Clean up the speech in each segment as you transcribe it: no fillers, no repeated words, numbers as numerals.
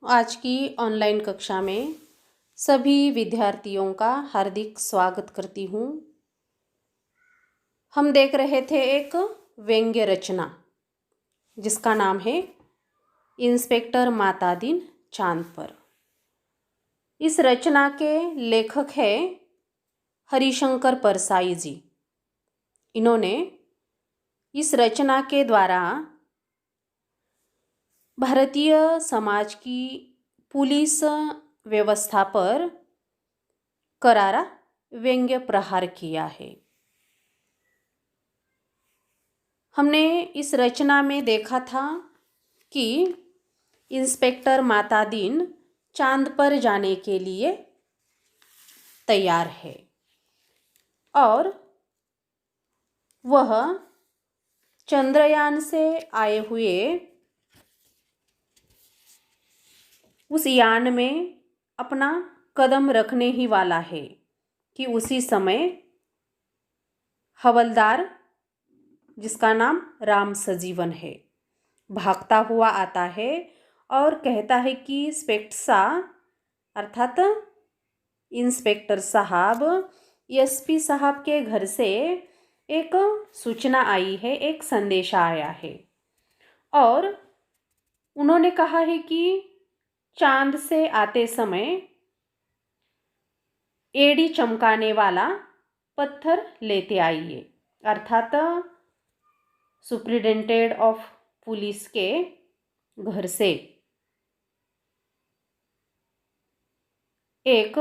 आज की ऑनलाइन कक्षा में सभी विद्यार्थियों का हार्दिक स्वागत करती हूँ। हम देख रहे थे एक व्यंग्य रचना जिसका नाम है इंस्पेक्टर मातादीन चांद पर। इस रचना के लेखक हैं हरिशंकर परसाई जी। इन्होंने इस रचना के द्वारा भारतीय समाज की पुलिस व्यवस्था पर करारा व्यंग्य प्रहार किया है। हमने इस रचना में देखा था कि इंस्पेक्टर मातादीन चांद पर जाने के लिए तैयार है और वह चंद्रयान से आए हुए उस यान में अपना कदम रखने ही वाला है कि उसी समय हवलदार, जिसका नाम राम सजीवन है, भागता हुआ आता है और कहता है कि स्पेक्ट्सा अर्थात इंस्पेक्टर साहब, एसपी साहब के घर से एक सूचना आई है, एक संदेशा आया है और उन्होंने कहा है कि चांद से आते समय एड़ी चमकाने वाला पत्थर लेते आइए। अर्थात सुप्रिटेंडेंट ऑफ पुलिस के घर से एक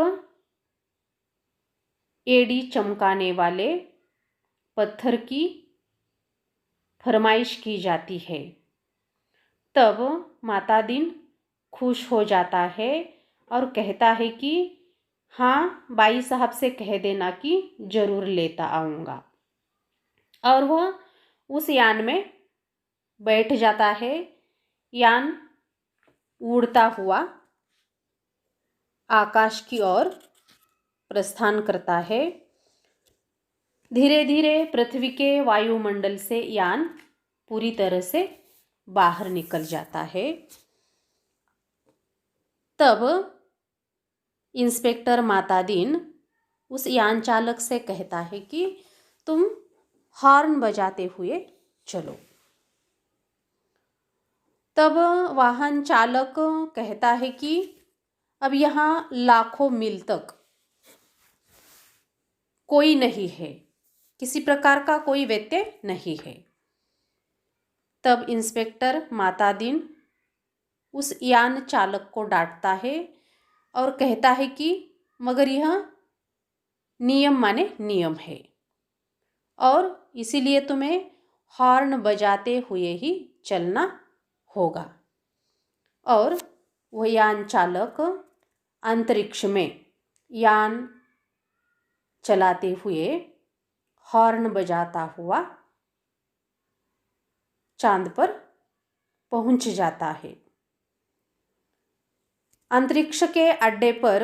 एड़ी चमकाने वाले पत्थर की फरमाइश की जाती है। तब मातादीन खुश हो जाता है और कहता है कि हाँ, बाई साहब से कह देना कि ज़रूर लेता आऊँगा। और वह उस यान में बैठ जाता है। यान उड़ता हुआ आकाश की ओर प्रस्थान करता है। धीरे धीरे पृथ्वी के वायुमंडल से यान पूरी तरह से बाहर निकल जाता है। तब इंस्पेक्टर मातादीन उस यान चालक से कहता है कि तुम हॉर्न बजाते हुए चलो। तब वाहन चालक कहता है कि अब यहाँ लाखों मील तक कोई नहीं है, किसी प्रकार का कोई व्यत्यय नहीं है। तब इंस्पेक्टर मातादीन उस यान चालक को डांटता है और कहता है कि मगर यह नियम माने नियम है और इसीलिए तुम्हें हॉर्न बजाते हुए ही चलना होगा। और वह यान चालक अंतरिक्ष में यान चलाते हुए हॉर्न बजाता हुआ चांद पर पहुंच जाता है। अंतरिक्ष के अड्डे पर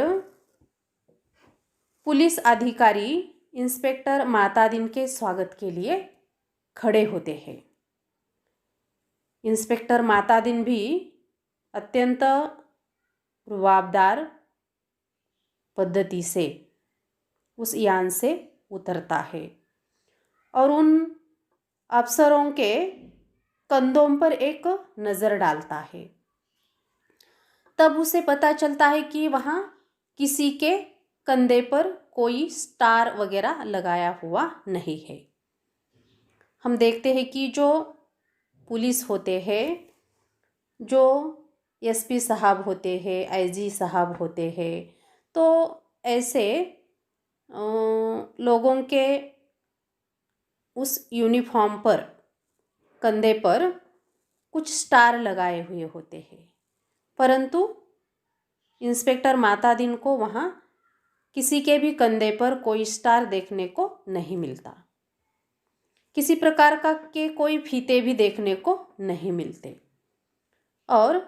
पुलिस अधिकारी इंस्पेक्टर मातादीन के स्वागत के लिए खड़े होते हैं। इंस्पेक्टर मातादीन भी अत्यंत रुआबदार पद्धति से उस यान से उतरता है और उन अफसरों के कंधों पर एक नज़र डालता है। तब उसे पता चलता है कि वहाँ किसी के कंधे पर कोई स्टार वगैरह लगाया हुआ नहीं है। हम देखते हैं कि जो पुलिस होते हैं, जो एसपी साहब होते हैं, आईजी साहब होते हैं, तो ऐसे लोगों के उस यूनिफॉर्म पर कंधे पर कुछ स्टार लगाए हुए होते हैं, परंतु इंस्पेक्टर मातादीन को वहाँ किसी के भी कंधे पर कोई स्टार देखने को नहीं मिलता। किसी प्रकार का के कोई फीते भी देखने को नहीं मिलते और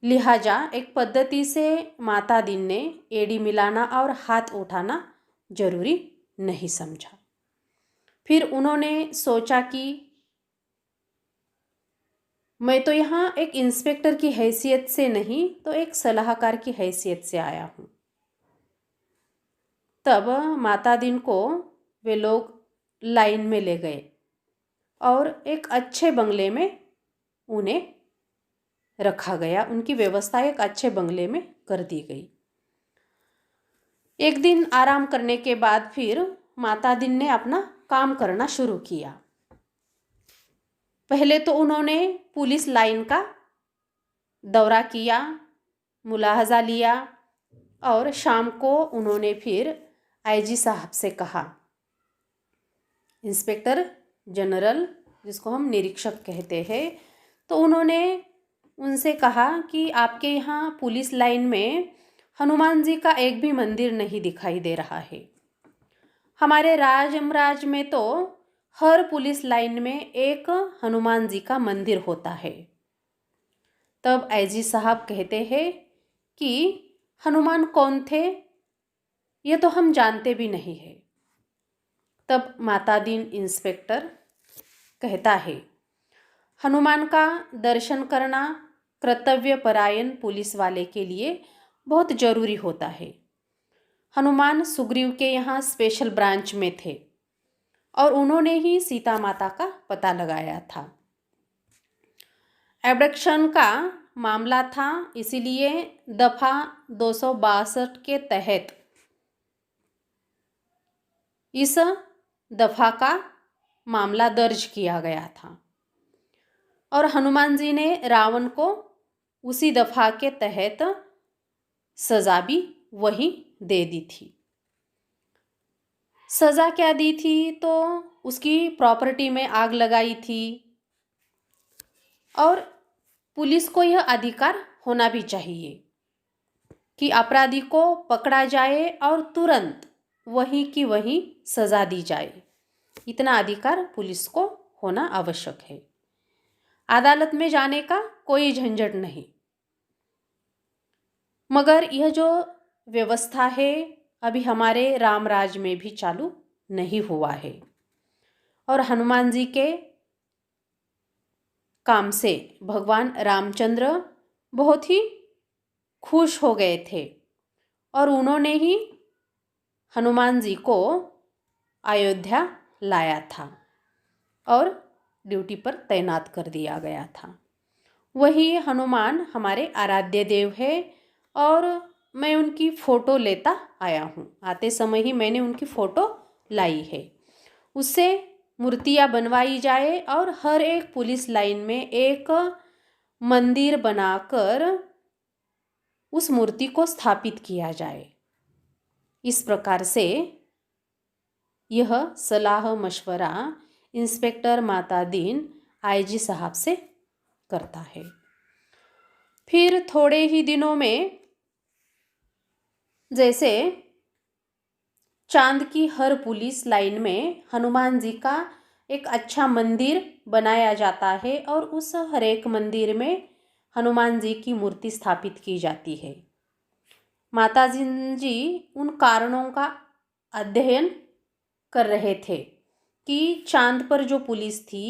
लिहाजा एक पद्धति से मातादीन ने एड़ी मिलाना और हाथ उठाना जरूरी नहीं समझा। फिर उन्होंने सोचा कि मैं तो यहाँ एक इंस्पेक्टर की हैसियत से नहीं तो एक सलाहकार की हैसियत से आया हूँ। तब माता दीन को वे लोग लाइन में ले गए और एक अच्छे बंगले में उन्हें रखा गया। उनकी व्यवस्था एक अच्छे बंगले में कर दी गई। एक दिन आराम करने के बाद फिर माता दीन ने अपना काम करना शुरू किया। पहले तो उन्होंने पुलिस लाइन का दौरा किया, मुलाहजा लिया और शाम को उन्होंने फिर आईजी साहब से कहा, इंस्पेक्टर जनरल जिसको हम निरीक्षक कहते हैं, तो उन्होंने उनसे कहा कि आपके यहाँ पुलिस लाइन में हनुमान जी का एक भी मंदिर नहीं दिखाई दे रहा है। हमारे राज में तो हर पुलिस लाइन में एक हनुमान जी का मंदिर होता है। तब आईजी साहब कहते हैं कि हनुमान कौन थे ये तो हम जानते भी नहीं है। तब माता दीन इंस्पेक्टर कहता है, हनुमान का दर्शन करना कर्तव्यपरायण पुलिस वाले के लिए बहुत ज़रूरी होता है। हनुमान सुग्रीव के यहाँ स्पेशल ब्रांच में थे और उन्होंने ही सीता माता का पता लगाया था। एब्डक्शन का मामला था, इसीलिए दफ़ा 262 के तहत इस दफ़ा का मामला दर्ज किया गया था और हनुमान जी ने रावण को उसी दफ़ा के तहत सज़ा भी वही दे दी थी। सज़ा क्या दी थी? तो उसकी प्रॉपर्टी में आग लगाई थी और पुलिस को यह अधिकार होना भी चाहिए कि अपराधी को पकड़ा जाए और तुरंत वहीं की वहीं सज़ा दी जाए। इतना अधिकार पुलिस को होना आवश्यक है। अदालत में जाने का कोई झंझट नहीं। मगर यह जो व्यवस्था है अभी हमारे रामराज में भी चालू नहीं हुआ है और हनुमान जी के काम से भगवान रामचंद्र बहुत ही खुश हो गए थे और उन्होंने ही हनुमान जी को अयोध्या लाया था और ड्यूटी पर तैनात कर दिया गया था। वही हनुमान हमारे आराध्य देव है और मैं उनकी फ़ोटो लेता आया हूँ। आते समय ही मैंने उनकी फ़ोटो लाई है। उससे मूर्तियाँ बनवाई जाए और हर एक पुलिस लाइन में एक मंदिर बनाकर उस मूर्ति को स्थापित किया जाए। इस प्रकार से यह सलाह मशवरा इंस्पेक्टर माता दीन आईजी साहब से करता है। फिर थोड़े ही दिनों में जैसे चांद की हर पुलिस लाइन में हनुमान जी का एक अच्छा मंदिर बनाया जाता है और उस हर एक मंदिर में हनुमान जी की मूर्ति स्थापित की जाती है। माता जी उन कारणों का अध्ययन कर रहे थे कि चांद पर जो पुलिस थी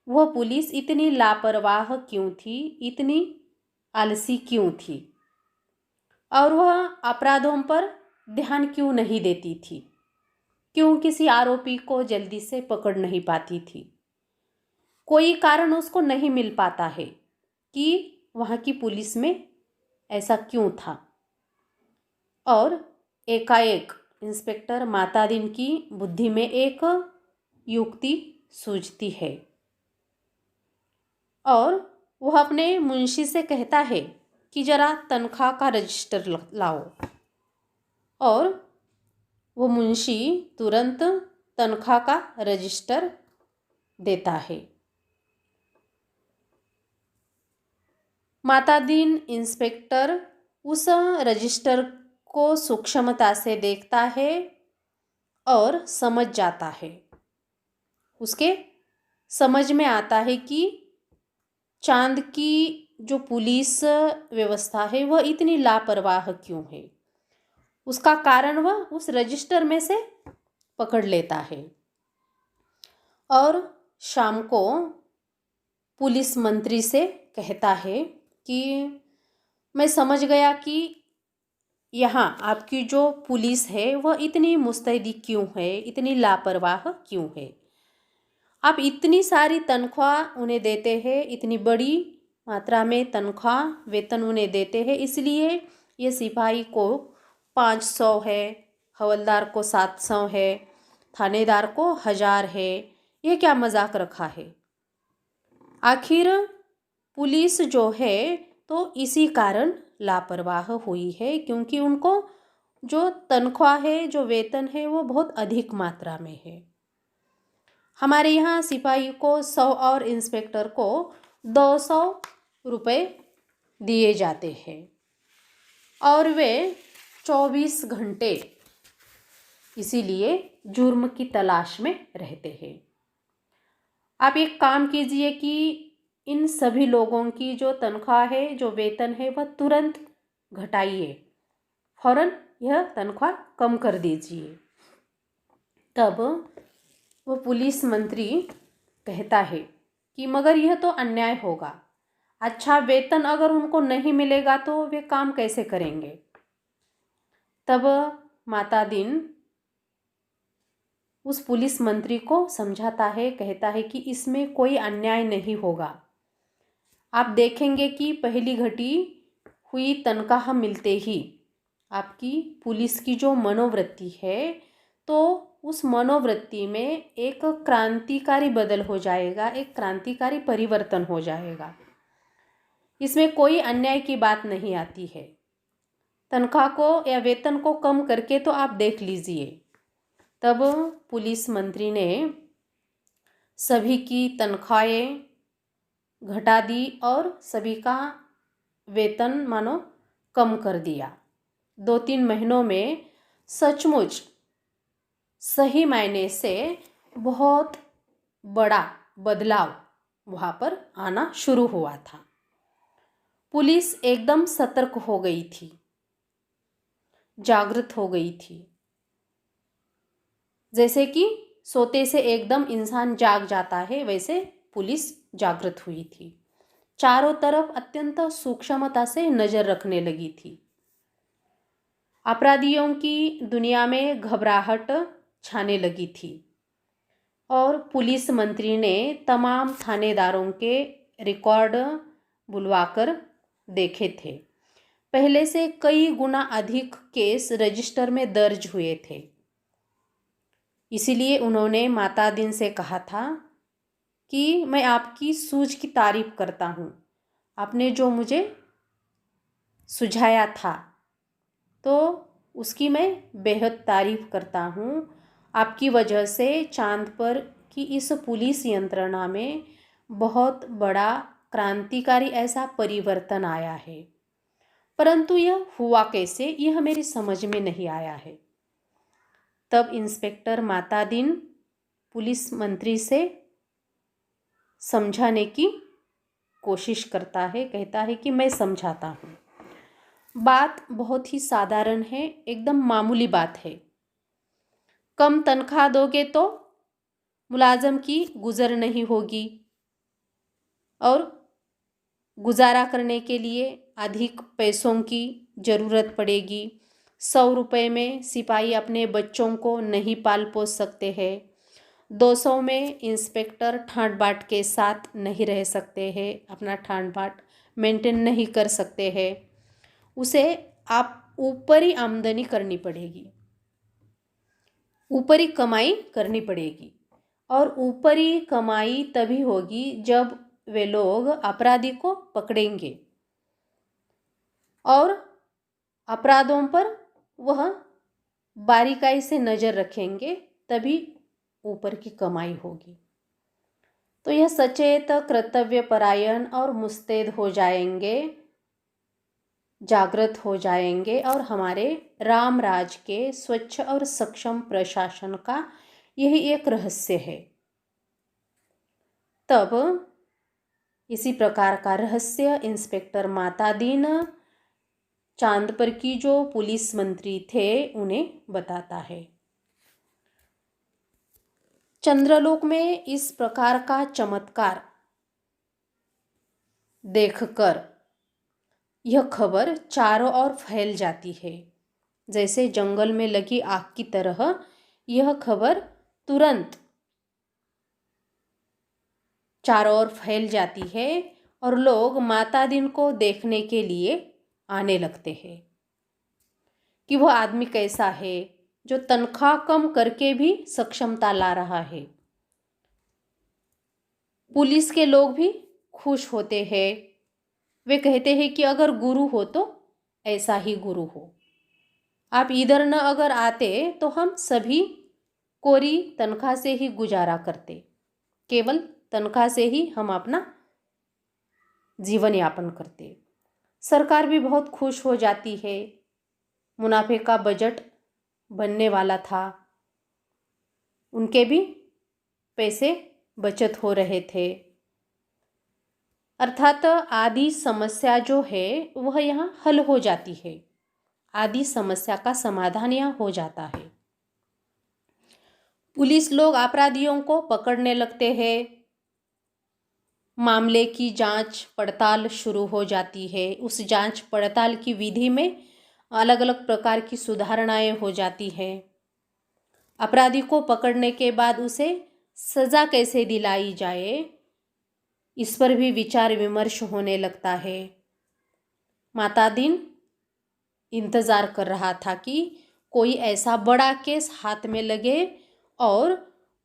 वह पुलिस इतनी लापरवाह क्यों थी, इतनी आलसी क्यों थी और वह अपराधों पर ध्यान क्यों नहीं देती थी, क्यों किसी आरोपी को जल्दी से पकड़ नहीं पाती थी। कोई कारण उसको नहीं मिल पाता है कि वहाँ की पुलिस में ऐसा क्यों था। और एकाएक इंस्पेक्टर माता दीन की बुद्धि में एक युक्ति सूझती है और वह अपने मुंशी से कहता है कि जरा तनख्वाह का रजिस्टर लाओ और वो मुंशी तुरंत तनख्वाह का रजिस्टर देता है। माता दीन इंस्पेक्टर उस रजिस्टर को सूक्ष्मता से देखता है और समझ जाता है। उसके समझ में आता है कि चांद की जो पुलिस व्यवस्था है वह इतनी लापरवाह क्यों है। उसका कारण वह उस रजिस्टर में से पकड़ लेता है और शाम को पुलिस मंत्री से कहता है कि मैं समझ गया कि यहाँ आपकी जो पुलिस है वह इतनी मुस्तैदी क्यों है, इतनी लापरवाह क्यों है। आप इतनी सारी तनख्वाह उन्हें देते हैं, इतनी बड़ी मात्रा में तनख्वाह वेतन उन्हें देते हैं, इसलिए ये सिपाही को 500 है, हवलदार को 700 है, थानेदार को 1000 है। ये क्या मजाक रखा है। आखिर पुलिस जो है तो इसी कारण लापरवाह हुई है, क्योंकि उनको जो तनख्वाह है, जो वेतन है, वो बहुत अधिक मात्रा में है। हमारे यहाँ सिपाही को 100 और इंस्पेक्टर को 200 रुपये दिए जाते हैं और वे 24 घंटे इसीलिए जुर्म की तलाश में रहते हैं। आप एक काम कीजिए कि इन सभी लोगों की जो तनख्वाह है, जो वेतन है, वह तुरंत घटाइए, फौरन यह तनख्वाह कम कर दीजिए। तब वह पुलिस मंत्री कहता है कि मगर यह तो अन्याय होगा। अच्छा वेतन अगर उनको नहीं मिलेगा तो वे काम कैसे करेंगे। तब माता दिन उस पुलिस मंत्री को समझाता है, कहता है कि इसमें कोई अन्याय नहीं होगा। आप देखेंगे कि पहली घटी हुई तनख्वाह मिलते ही आपकी पुलिस की जो मनोवृत्ति है, तो उस मनोवृत्ति में एक क्रांतिकारी बदल हो जाएगा, एक क्रांतिकारी परिवर्तन हो जाएगा। इसमें कोई अन्याय की बात नहीं आती है। तनख्वाह को या वेतन को कम करके तो आप देख लीजिए। तब पुलिस मंत्री ने सभी की तनख्वाहें घटा दी और सभी का वेतन मानो कम कर दिया। 2-3 महीनों में सचमुच सही मायने से बहुत बड़ा बदलाव वहाँ पर आना शुरू हुआ था। पुलिस एकदम सतर्क हो गई थी, जागृत हो गई थी। जैसे कि सोते से एकदम इंसान जाग जाता है, वैसे पुलिस जागृत हुई थी। चारों तरफ अत्यंत सूक्ष्मता से नजर रखने लगी थी। अपराधियों की दुनिया में घबराहट छाने लगी थी और पुलिस मंत्री ने तमाम थानेदारों के रिकॉर्ड बुलवाकर देखे थे। पहले से कई गुना अधिक केस रजिस्टर में दर्ज हुए थे। इसीलिए उन्होंने माता दिन से कहा था कि मैं आपकी सूझ की तारीफ करता हूँ। आपने जो मुझे सुझाया था तो उसकी मैं बेहद तारीफ करता हूँ। आपकी वजह से चांद पर की इस पुलिस यंत्रणा में बहुत बड़ा क्रांतिकारी ऐसा परिवर्तन आया है, परंतु यह हुआ कैसे, यह मेरी समझ में नहीं आया है। तब इंस्पेक्टर माता दिन पुलिस मंत्री से समझाने की कोशिश करता है, कहता है कि मैं समझाता हूँ। बात बहुत ही साधारण है, एकदम मामूली बात है। कम तनख्वाह दोगे तो मुलाजम की गुजर नहीं होगी और गुजारा करने के लिए अधिक पैसों की ज़रूरत पड़ेगी। 100 रुपये में सिपाही अपने बच्चों को नहीं पाल पोस सकते हैं। 200 में इंस्पेक्टर ठाट बाट के साथ नहीं रह सकते हैं, अपना ठाट बाट मेंटेन नहीं कर सकते हैं। उसे आप ऊपरी आमदनी करनी पड़ेगी, ऊपरी कमाई करनी पड़ेगी। और ऊपरी कमाई तभी होगी जब वे लोग अपराधी को पकड़ेंगे और अपराधों पर वह बारीकाई से नज़र रखेंगे, तभी ऊपर की कमाई होगी। तो यह सचेत, कर्तव्यपरायण और मुस्तैद हो जाएंगे, जागृत हो जाएंगे और हमारे राम राज के स्वच्छ और सक्षम प्रशासन का यही एक रहस्य है। तब इसी प्रकार का रहस्य इंस्पेक्टर माता दीन चांद पर की जो पुलिस मंत्री थे उन्हें बताता है। चंद्रलोक में इस प्रकार का चमत्कार देखकर यह खबर चारों ओर फैल जाती है। जैसे जंगल में लगी आग की तरह यह खबर तुरंत चारों ओर फैल जाती है और लोग माता दिन को देखने के लिए आने लगते हैं कि वह आदमी कैसा है जो तनख्वाह कम करके भी सक्षमता ला रहा है। पुलिस के लोग भी खुश होते हैं। वे कहते हैं कि अगर गुरु हो तो ऐसा ही गुरु हो। आप इधर न अगर आते तो हम सभी कोरी तनख्वाह से ही गुजारा करते। केवल तनख्वाह से ही हम अपना जीवन यापन करते। सरकार भी बहुत खुश हो जाती है। मुनाफे का बजट बनने वाला था, उनके भी पैसे बचत हो रहे थे। अर्थात आदि समस्या जो है वह यहाँ हल हो जाती है। आदि समस्या का समाधान यहाँ हो जाता है। पुलिस लोग अपराधियों को पकड़ने लगते हैं। मामले की जांच पड़ताल शुरू हो जाती है। उस जांच पड़ताल की विधि में अलग अलग प्रकार की सुधारणाएं हो जाती है। अपराधी को पकड़ने के बाद उसे सजा कैसे दिलाई जाए, इस पर भी विचार विमर्श होने लगता है। माता दिन इंतज़ार कर रहा था कि कोई ऐसा बड़ा केस हाथ में लगे और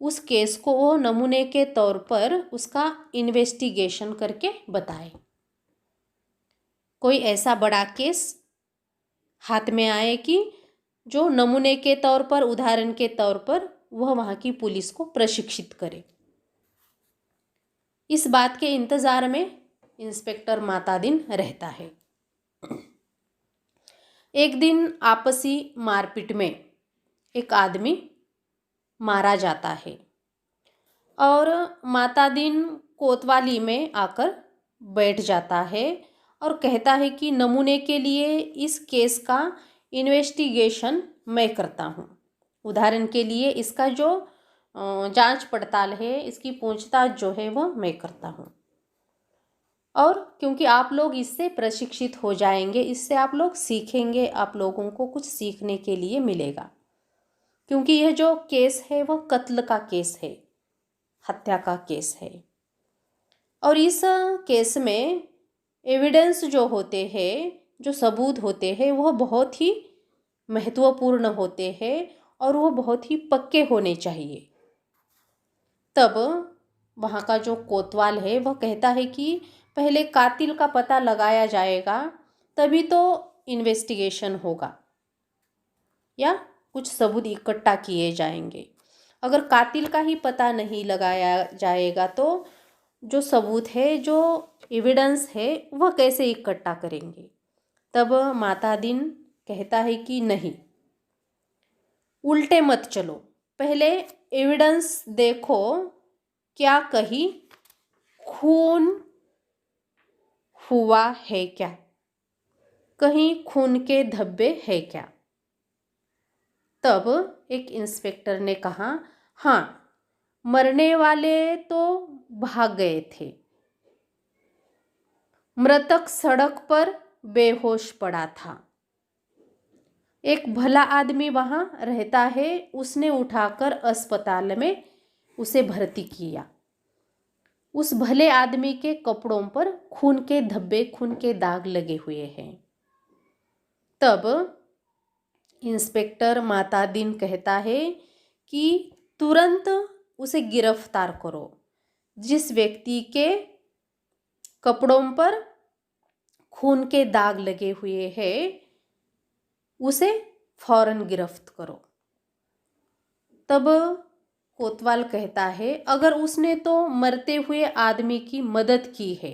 उस केस को वो नमूने के तौर पर उसका इन्वेस्टिगेशन करके बताए। कोई ऐसा बड़ा केस हाथ में आए कि जो नमूने के तौर पर, उदाहरण के तौर पर वह वहाँ की पुलिस को प्रशिक्षित करे। इस बात के इंतज़ार में इंस्पेक्टर माता दिन रहता है। एक दिन आपसी मारपीट में एक आदमी मारा जाता है और माता दिन कोतवाली में आकर बैठ जाता है और कहता है कि नमूने के लिए इस केस का इन्वेस्टिगेशन मैं करता हूँ। उदाहरण के लिए इसका जो जांच पड़ताल है, इसकी पूछताछ जो है वह मैं करता हूँ। और क्योंकि आप लोग इससे प्रशिक्षित हो जाएंगे, इससे आप लोग सीखेंगे, आप लोगों को कुछ सीखने के लिए मिलेगा। क्योंकि यह जो केस है वह कत्ल का केस है, हत्या का केस है। और इस केस में एविडेंस जो होते हैं, जो सबूत होते हैं, वह बहुत ही महत्वपूर्ण होते हैं और वह बहुत ही पक्के होने चाहिए। तब वहाँ का जो कोतवाल है वह कहता है कि पहले कातिल का पता लगाया जाएगा, तभी तो इन्वेस्टिगेशन होगा या कुछ सबूत इकट्ठा किए जाएंगे। अगर कातिल का ही पता नहीं लगाया जाएगा तो जो सबूत है, जो एविडेंस है, वह कैसे इकट्ठा करेंगे। तब माता दिन कहता है कि नहीं, उल्टे मत चलो, पहले एविडेंस देखो, क्या कहीं खून हुआ है क्या, कहीं खून के धब्बे है क्या। तब एक इंस्पेक्टर ने कहा, हाँ, मरने वाले तो भाग गए थे, मृतक सड़क पर बेहोश पड़ा था। एक भला आदमी वहाँ रहता है, उसने उठाकर अस्पताल में उसे भर्ती किया। उस भले आदमी के कपड़ों पर खून के धब्बे, खून के दाग लगे हुए हैं। तब इंस्पेक्टर माता दिन कहता है कि तुरंत उसे गिरफ्तार करो। जिस व्यक्ति के कपड़ों पर खून के दाग लगे हुए हैं उसे फौरन गिरफ्त करो। तब कोतवाल कहता है, अगर उसने तो मरते हुए आदमी की मदद की है,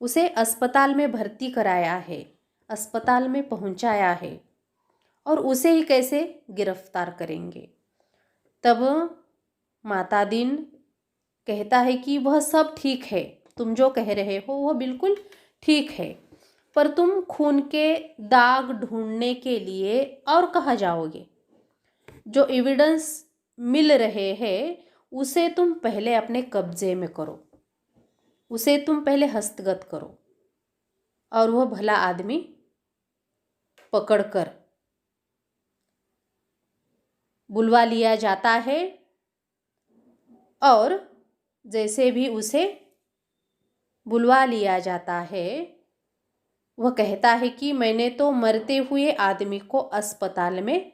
उसे अस्पताल में भर्ती कराया है, अस्पताल में पहुंचाया है, और उसे ही कैसे गिरफ्तार करेंगे। तब माता दिन कहता है कि वह सब ठीक है, तुम जो कह रहे हो वह बिल्कुल ठीक है, पर तुम खून के दाग ढूंढने के लिए और कहाँ जाओगे। जो एविडेंस मिल रहे हैं उसे तुम पहले अपने कब्जे में करो। उसे तुम पहले हस्तगत करो और वह भला आदमी पकड़कर बुलवा लिया जाता है और जैसे भी उसे बुलवा लिया जाता है वह कहता है कि मैंने तो मरते हुए आदमी को अस्पताल में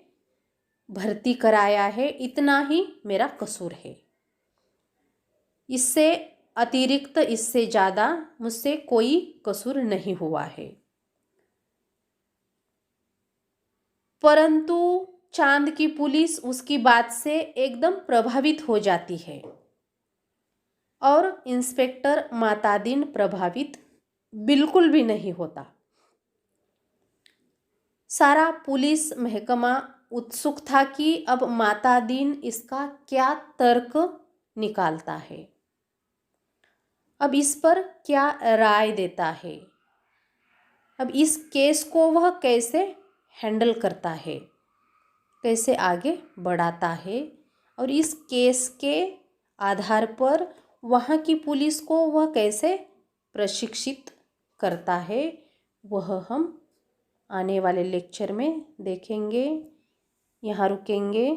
भर्ती कराया है, इतना ही मेरा कसूर है। इससे अतिरिक्त, इससे ज़्यादा मुझसे कोई कसूर नहीं हुआ है। परंतु चांद की पुलिस उसकी बात से एकदम प्रभावित हो जाती है और इंस्पेक्टर मातादीन प्रभावित बिल्कुल भी नहीं होता। सारा पुलिस महकमा उत्सुक था कि अब मातादीन इसका क्या तर्क निकालता है, अब इस पर क्या राय देता है, अब इस केस को वह कैसे हैंडल करता है, कैसे आगे बढ़ाता है और इस केस के आधार पर वहाँ की पुलिस को वह कैसे प्रशिक्षित करता है, वह हम आने वाले लेक्चर में देखेंगे। यहाँ रुकेंगे।